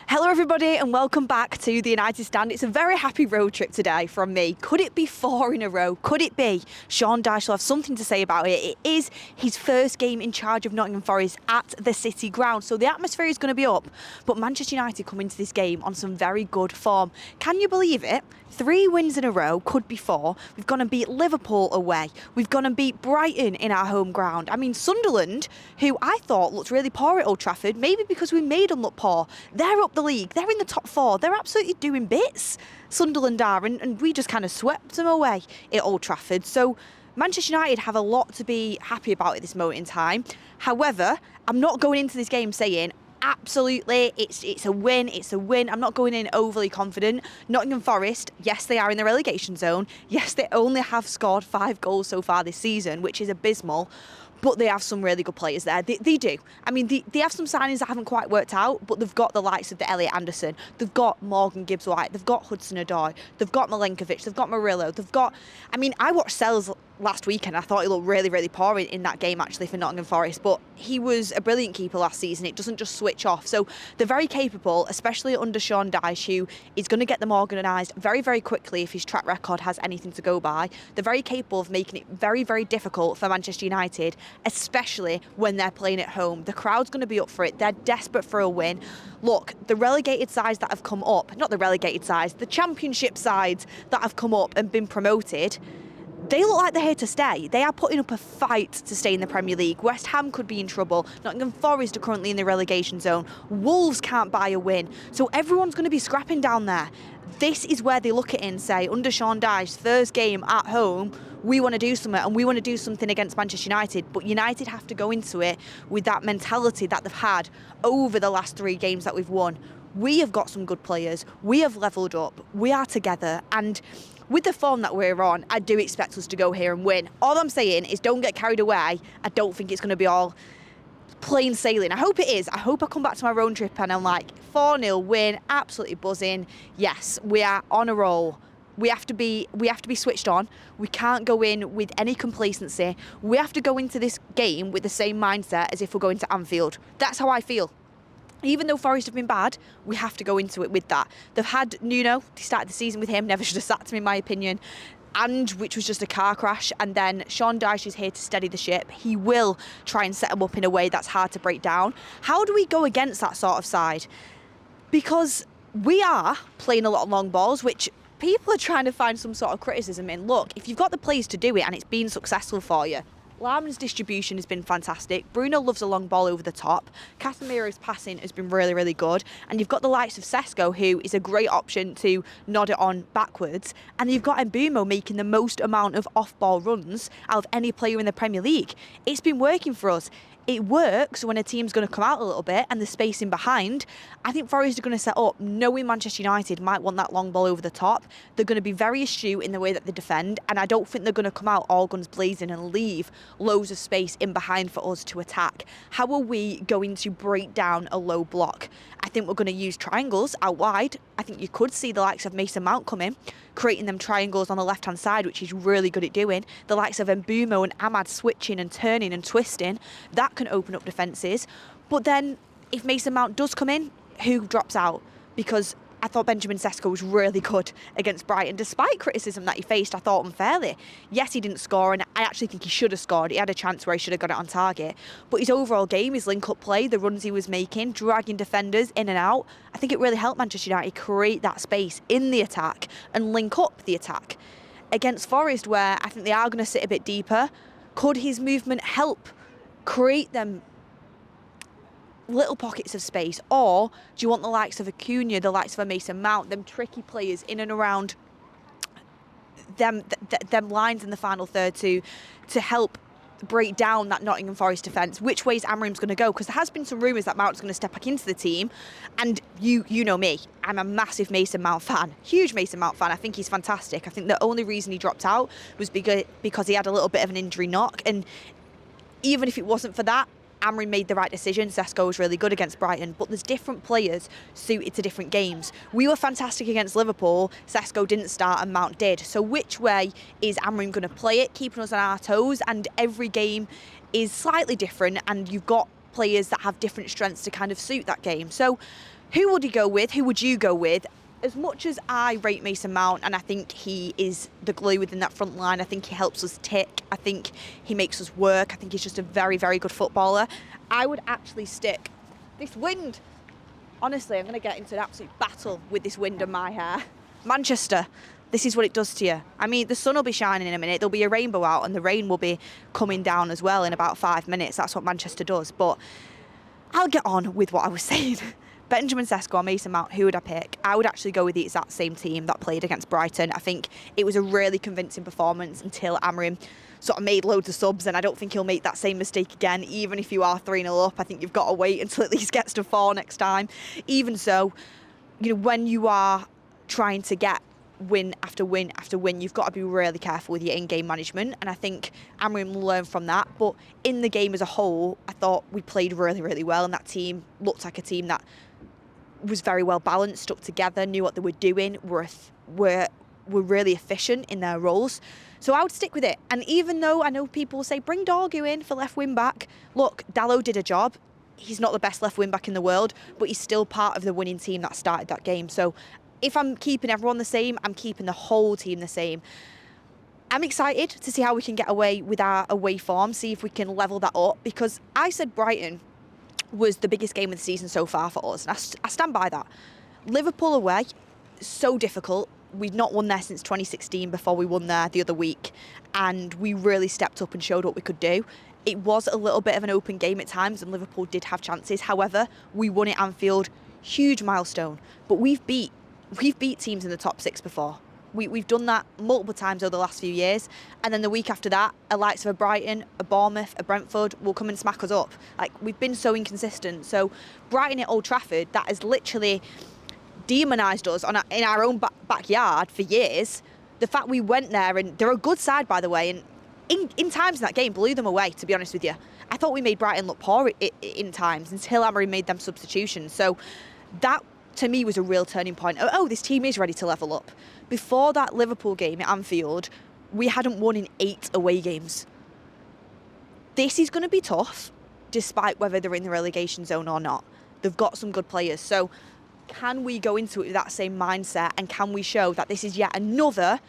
Hello everybody and welcome back to the United Stand. It's a very happy road trip today from me. Could it be 4 in a row? Could it be? Sean Dyche will have something to say about it. It is his first game in charge of Nottingham Forest at the City ground, so the atmosphere is going to be up. But Manchester United come into this game on some very good form. Can you believe it? 3 wins in a row, could be 4. We've gone and beat Liverpool away. We've gone and beat Brighton in our home ground. I mean, Sunderland, who I thought looked really poor at Old Trafford, maybe because we made them look poor, they're up the league. They're in the top 4. They're absolutely doing bits. Sunderland are, and we just kind of swept them away at Old Trafford. So Manchester United have a lot to be happy about at this moment in time. However, I'm not going into this game saying, absolutely, it's a win, it's a win. I'm not going in overly confident. Nottingham Forest, yes, they are in the relegation zone. Yes, they only have scored 5 goals so far this season, which is abysmal. But they have some really good players there. They do. I mean, they have some signings that haven't quite worked out, but they've got the likes of the Elliot Anderson. They've got Morgan Gibbs-White. They've got Hudson-Odoi. They've got Milenkovic. They've got Murillo. They've got... I mean, I watched Sells last weekend. I thought he looked really, really poor in that game, actually, for Nottingham Forest. But he was a brilliant keeper last season. It doesn't just switch off. So they're very capable, especially under Sean Dyche, who is going to get them organised very, very quickly if his track record has anything to go by. They're very capable of making it very, very difficult for Manchester United, especially when they're playing at home. The crowd's going to be up for it. They're desperate for a win. Look, the relegated sides that have come up, not the relegated sides, the championship sides that have come up and been promoted, they look like they're here to stay. They are putting up a fight to stay in the Premier League. West Ham could be in trouble. Nottingham Forest are currently in the relegation zone. Wolves can't buy a win. So everyone's going to be scrapping down there. This is where they look at it and say, under Sean Dyche's first game at home, we want to do something, and we want to do something against Manchester United. But United have to go into it with that mentality that they've had over the last 3 games that we've won. We have got some good players. We have levelled up. We are together. And with the form that we're on, I do expect us to go here and win. All I'm saying is don't get carried away. I don't think it's going to be all plain sailing. I hope it is. I hope I come back to my road trip and I'm like, 4-0 win, absolutely buzzing. Yes, we are on a roll. We have to be switched on. We can't go in with any complacency. We have to go into this game with the same mindset as if we're going to Anfield. That's how I feel. Even though Forest have been bad, we have to go into it with that. They've had Nuno, they started the season with him, never should have sacked him in my opinion, and which was just a car crash. And then Sean Dyche is here to steady the ship. He will try and set them up in a way that's hard to break down. How do we go against that sort of side? Because we are playing a lot of long balls, which people are trying to find some sort of criticism in. Look, if you've got the players to do it and it's been successful for you, Larman's distribution has been fantastic. Bruno loves a long ball over the top. Casemiro's passing has been really, really good. And you've got the likes of Sesko, who is a great option to nod it on backwards. And you've got Mbeumo making the most amount of off-ball runs out of any player in the Premier League. It's been working for us. It works when a team's going to come out a little bit and the space in behind. I think Forest are going to set up knowing Manchester United might want that long ball over the top. They're going to be very astute in the way that they defend, and I don't think they're going to come out all guns blazing and leave loads of space in behind for us to attack. How are we going to break down a low block? I think we're going to use triangles out wide. I think you could see the likes of Mason Mount come in, creating them triangles on the left-hand side, which he's really good at doing. The likes of Mbeumo and Ahmad switching and turning and twisting. That can open up defences. But then, if Mason Mount does come in, who drops out? Because I thought Benjamin Sesko was really good against Brighton, despite criticism that he faced, I thought, unfairly. Yes, he didn't score, and I actually think he should have scored. He had a chance where he should have got it on target. But his overall game, his link-up play, the runs he was making, dragging defenders in and out, I think it really helped Manchester United create that space in the attack and link up the attack. Against Forest, where I think they are going to sit a bit deeper, could his movement help create them little pockets of space? Or do you want the likes of Acuna, the likes of a Mason Mount, them tricky players in and around them lines in the final third to help break down that Nottingham Forest defence? Which way is Amorim's going to go? Because there has been some rumours that Mount's going to step back into the team, and you know me, I'm a massive Mason Mount fan, huge Mason Mount fan. I think he's fantastic. I think the only reason he dropped out was because he had a little bit of an injury knock, and even if it wasn't for that, Amorim made the right decision. Sesko was really good against Brighton, but there's different players suited to different games. We were fantastic against Liverpool. Sesko didn't start and Mount did. So which way is Amorim going to play it, keeping us on our toes? And every game is slightly different, and you've got players that have different strengths to kind of suit that game. So Who would he go with? Who would you go with? As much as I rate Mason Mount and I think he is the glue within that front line, I think he helps us tick, I think he makes us work, I think he's just a very, very good footballer, I would actually stick this wind. Honestly, I'm going to get into an absolute battle with this wind in my hair. Manchester, this is what it does to you. I mean, the sun will be shining in a minute, there'll be a rainbow out and the rain will be coming down as well in about 5 minutes. That's what Manchester does. But I'll get on with what I was saying. Benjamin Sesko or Mason Mount, who would I pick? I would actually go with the exact same team that played against Brighton. I think it was a really convincing performance until Amorim sort of made loads of subs, and I don't think he'll make that same mistake again. Even if you are 3-0 up, I think you've got to wait until at least gets to 4 next time. Even so, when you are trying to get win after win after win, you've got to be really careful with your in-game management, and I think Amorim will learn from that. But in the game as a whole, I thought we played really, really well, and that team looked like a team that was very well balanced, stuck together, knew what they were doing, were really efficient in their roles. So I would stick with it. And even though I know people will say, bring Dorgu in for left wing back, look, Dalot did a job. He's not the best left wing back in the world, but he's still part of the winning team that started that game. So if I'm keeping everyone the same, I'm keeping the whole team the same. I'm excited to see how we can get away with our away form, see if we can level that up, because I said Brighton was the biggest game of the season so far for us, and I stand by that. Liverpool away, so difficult. We've not won there since 2016 before we won there the other week, and we really stepped up and showed what we could do. It was a little bit of an open game at times, and Liverpool did have chances. However, we won at Anfield, huge milestone. But we've beat teams in the top 6 before. We've done that multiple times over the last few years, and then the week after that, a likes of a Brighton, a Bournemouth, a Brentford will come and smack us up. Like, we've been so inconsistent. So Brighton at Old Trafford, that has literally demonised us in our own backyard for years. The fact we went there, and they're a good side, by the way, and in times in that game blew them away, to be honest with you. I thought we made Brighton look poor in times until Amorim made them substitutions. So that, to me, was a real turning point. Oh, this team is ready to level up. Before that Liverpool game at Anfield, we hadn't won in 8 away games. This is going to be tough, despite whether they're in the relegation zone or not. They've got some good players. So can we go into it with that same mindset, and can we show that this is yet another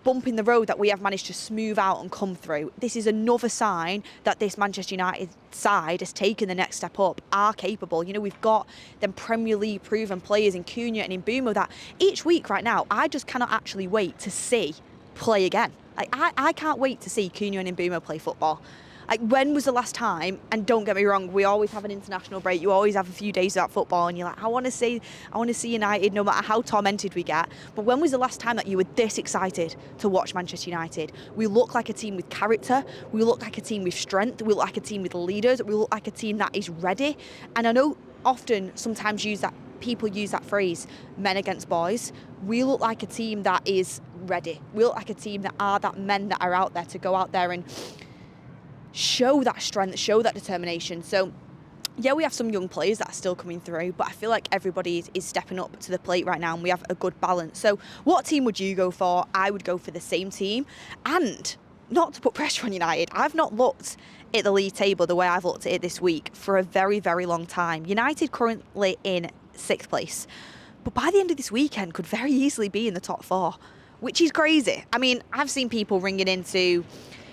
bump in the road that we have managed to smooth out and come through? This is another sign that this Manchester United side has taken the next step up, are capable. We've got them Premier League proven players in Cunha and in Mbeumo that each week right now, I just cannot actually wait to see play again. Like, I can't wait to see Cunha and Mbeumo play football. Like, when was the last time? And don't get me wrong, we always have an international break. You always have a few days without football, and you're like, I want to see United, no matter how tormented we get. But when was the last time that you were this excited to watch Manchester United? We look like a team with character. We look like a team with strength. We look like a team with leaders. We look like a team that is ready. And I know often, sometimes people use that phrase, men against boys. We look like a team that is ready. We look like a team that are that men that are out there to go out there and show that strength, show that determination. So yeah, we have some young players that are still coming through, but I feel like everybody is stepping up to the plate right now, and we have a good balance. So what team would you go for? I would go for the same team. And not to put pressure on United, I've not looked at the league table the way I've looked at it this week for a very, very long time. United currently in 6th place, but by the end of this weekend could very easily be in the top 4, which is crazy. I mean, I've seen people ringing into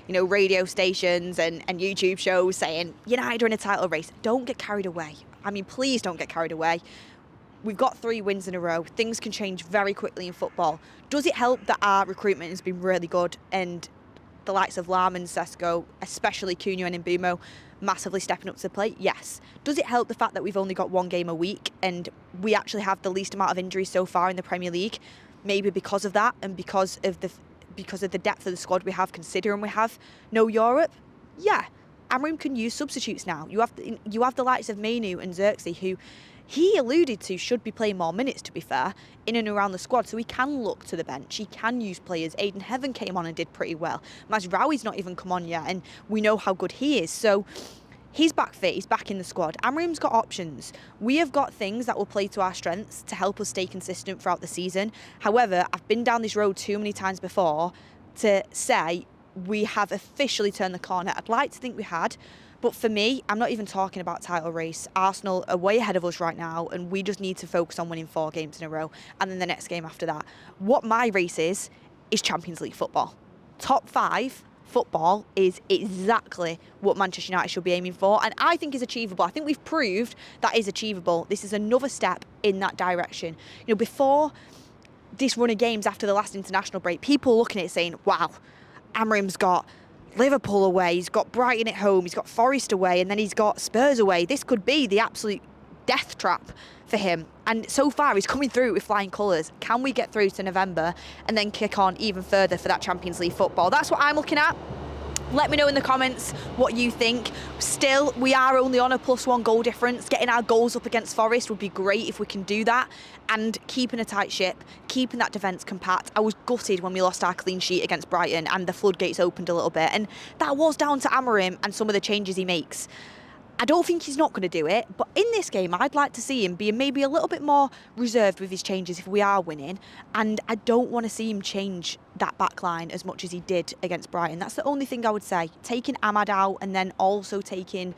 radio stations and YouTube shows saying United are in a title race. Don't get carried away. I mean, please don't get carried away. We've got 3 wins in a row. Things can change very quickly in football. Does it help that our recruitment has been really good, and the likes of Lam and Sesko, especially Cunha and Mbeumo, massively stepping up to the plate? Yes. Does it help the fact that we've only got 1 game a week and we actually have the least amount of injuries so far in the Premier League? Maybe because of that, and because of the depth of the squad we have, considering we have no Europe. Yeah, Amorim can use substitutes now. You have the likes of Manu and Xerxes, who he alluded to should be playing more minutes, to be fair, in and around the squad. So he can look to the bench. He can use players. Aiden Heaven came on and did pretty well. Mazraoui's not even come on yet, and we know how good he is. So he's back fit. He's back in the squad. Amorim's got options. We have got things that will play to our strengths to help us stay consistent throughout the season. However, I've been down this road too many times before to say we have officially turned the corner. I'd like to think we had, But for me, I'm not even talking about title race. Arsenal are way ahead of us right now, and we just need to focus on winning 4 games in a row, and then the next game after that. What my race is Champions League football. Top 5 football is exactly what Manchester United should be aiming for, and I think is achievable. I think we've proved that is achievable. This is another step in that direction. Before this run of games after the last international break, people are looking at it saying, wow, Amorim's got Liverpool away, he's got Brighton at home, he's got Forest away, and then he's got Spurs away. This could be the absolute death trap for him. And so far, he's coming through with flying colours. Can we get through to November and then kick on even further for that Champions League football? That's what I'm looking at. Let me know in the comments what you think. Still, we are only on a +1 goal difference. Getting our goals up against Forest would be great if we can do that. And keeping a tight ship, keeping that defence compact. I was gutted when we lost our clean sheet against Brighton and the floodgates opened a little bit. And that was down to Amorim and some of the changes he makes. I don't think he's not going to do it, but in this game, I'd like to see him be maybe a little bit more reserved with his changes if we are winning, and I don't want to see him change that back line as much as he did against Brighton. That's the only thing I would say. Taking Ahmad out and then also taking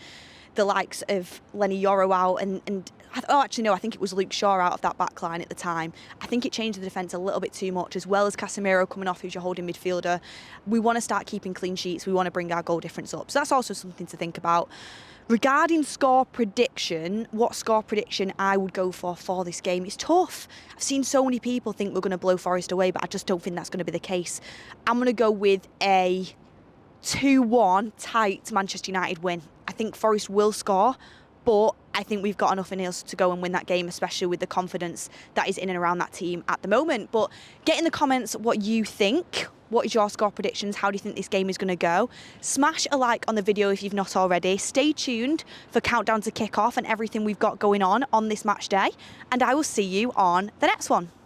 the likes of Lenny Yoro out and I think it was Luke Shaw out of that back line at the time. I think it changed the defence a little bit too much, as well as Casemiro coming off, who's your holding midfielder. We want to start keeping clean sheets. We want to bring our goal difference up. So that's also something to think about. Regarding score prediction, what score prediction I would go for this game, it's tough. I've seen so many people think we're going to blow Forest away, but I just don't think that's going to be the case. I'm going to go with a 2-1 tight Manchester United win. I think Forest will score, but I think we've got enough in us to go and win that game, especially with the confidence that is in and around that team at the moment. But get in the comments what you think. What is your score predictions? How do you think this game is going to go? Smash a like on the video if you've not already. Stay tuned for countdown to kick off and everything we've got going on this match day. And I will see you on the next one.